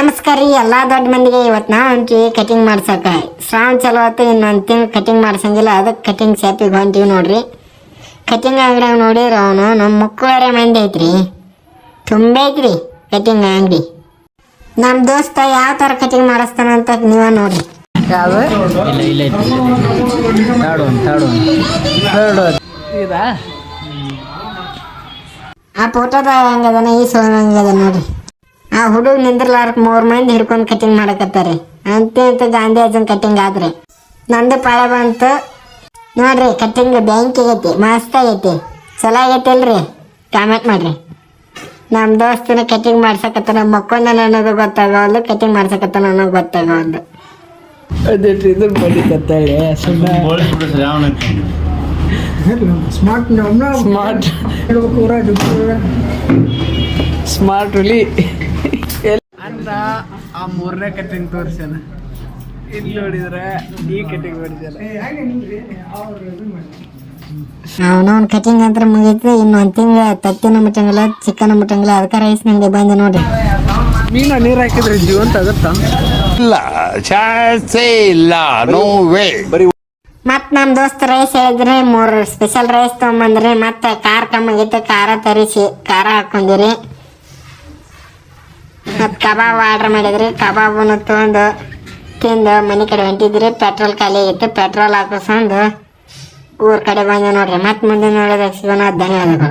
ನಮಸ್ಕಾರ ರೀ ಎಲ್ಲ ದೊಡ್ಡ ಮಂದಿಗೆ. ಇವತ್ತು ನಾವು ಹೊಂಟಿವಿ ಕಟಿಂಗ್ ಮಾಡ್ಸಕ. ಶ್ರಾವಣ ಚಲೋ ಆಯ್ತು, ಇನ್ನೊಂದು ತಿಂಗಳು ಕಟಿಂಗ್ ಮಾಡ್ಸಂಗಿಲ್ಲ, ಅದಕ್ಕೆ ಕಟಿಂಗ್ ಶಾಪಿಗೆ ಹೊಂಟಿವಿ ನೋಡ್ರಿ. ಕಟಿಂಗ್ ಅಂಗಡಿಯಾಗ ನೋಡಿದ್ರೆ ಅವನು ನಮ್ಮ ಮುಕ್ಕುವರೆ ಮಂದಿ ಐತ್ರಿ, ತುಂಬ ಐತ್ರಿ ಕಟಿಂಗ್ ಅಂಗಡಿ. ನಮ್ಮ ದೋಸ್ತ ಯಾವ ಥರ ಕಟಿಂಗ್ ಮಾಡಿಸ್ತಾನಂತ ನೀವೇ ನೋಡ್ರಿ. ಆ ಫೋಟೋದಾಗ ಹಂಗದನ, ಈ ಸೋನ ಹಂಗದ ನೋಡ್ರಿ. ಆ ಹುಡುಗ ನಿಂದ್ರಲಾರ್ಕ 3 ಮಂದಿ ಹಿಡ್ಕೊಂಡು ಕಟಿಂಗ್ ಮಾಡಕತ್ತಾರೆ. ಅಂತ ಗಾಂಧಿ ಅಜ್ಜನ್ ಕಟಿಂಗ್ ಆದ್ರೆ ನಂದು ಪಾಳ ಬಂತು ನೋಡ್ರಿ. ಕಟಿಂಗ್ ಬ್ಯಾಂಕ್ ಆಗೈತಿ, ಮಸ್ತ್ ಆಗೈತಿ, ಚಲೋ ಆಗೈತಿ ಅಲ್ರಿ? ಕಾಮೆಂಟ್ ಮಾಡ್ರಿ. ನಮ್ಮ ದೋಸ್ತನ ಕಟಿಂಗ್ ಮಾಡ್ಸಕತ್ತಾನ, ಮಕ್ಕೊಂದ ಅನ್ನೋದು ಗೊತ್ತಾಗವಲ್ದು, ಕಟಿಂಗ್ ಮಾಡ್ಸಕತ್ತಾನ ಅನ್ನೋದು ಗೊತ್ತಾಗವಲ್ದು. ಸ್ಮಾರ್ಟ್ ಹುಲಿ ಅಂತ ಆ 3ನೇ ಕಟಿಂಗ್ ತೋರ್ಸ್ಯಾನ. ಇಲ್ಲಿ ನೋಡಿದ್ರೆ ಈ ಕಟಿಂಗ್ ಮಾಡಿದ್ಯಾನ. ಅವನವ್ನ ಕಟಿಂಗ್ ಅಂತ ಮುಗೈತಿ. ಇನ್ನೊಂದು ತಿಂಗಳ ತತ್ತಿನ ಮುಟ್ಟಂಗಿಲ್ಲ, ಚಿಕನ್ ಮುಟ್ಟಂಗಿಲ್ಲ, ಅದಕ್ಕೆ ರೈಸ್ ನಂಗೆ ಬಂದೆ ನೋಡ್ರಿ. ಮೀನ ನೀರು ಹಾಕಿದ್ರೆ ಜೀವಂತ ಆಗತ್ತ? ಇಲ್ಲ, ಚಾನ್ಸೇ ಇಲ್ಲ, ನೋ ವೇ. ಮತ್ತು ನಮ್ಮ ದೋಸ್ತ ರೈಸ್ ಹೇಳಿದ್ರಿ, 3 ಸ್ಪೆಷಲ್ ರೈಸ್ ತೊಗೊಂಬಂದ್ರಿ. ಮತ್ತು ಖಾರ ಕಮ್ಮಾಗೈತೆ, ಖಾರ ತರಿಸಿ ಖಾರ ಹಾಕೊಂಡಿರಿ. ಮತ್ತು ಕಬಾಬ್ ಆರ್ಡ್ರ್ ಮಾಡಿದ್ರಿ. ಕಬಾಬನ್ನು ತೊಗೊಂಡು ತಿಂದು ಮನೆ ಕಡೆ ಹೊಂಟಿದ್ರಿ. ಪೆಟ್ರೋಲ್ ಖಾಲಿ ಆಗಿತ್ತು, ಪೆಟ್ರೋಲ್ ಹಾಕಿಸ್ಕೊಂಡು ಊರ ಕಡೆ ಬಂದೆ ನೋಡ್ರಿ. ಮತ್ತೆ ಮುಂದೆ ನೋಡಿದಾಗ ಸಿಗೋಣ. ಧನ್ಯವಾದಗಳು.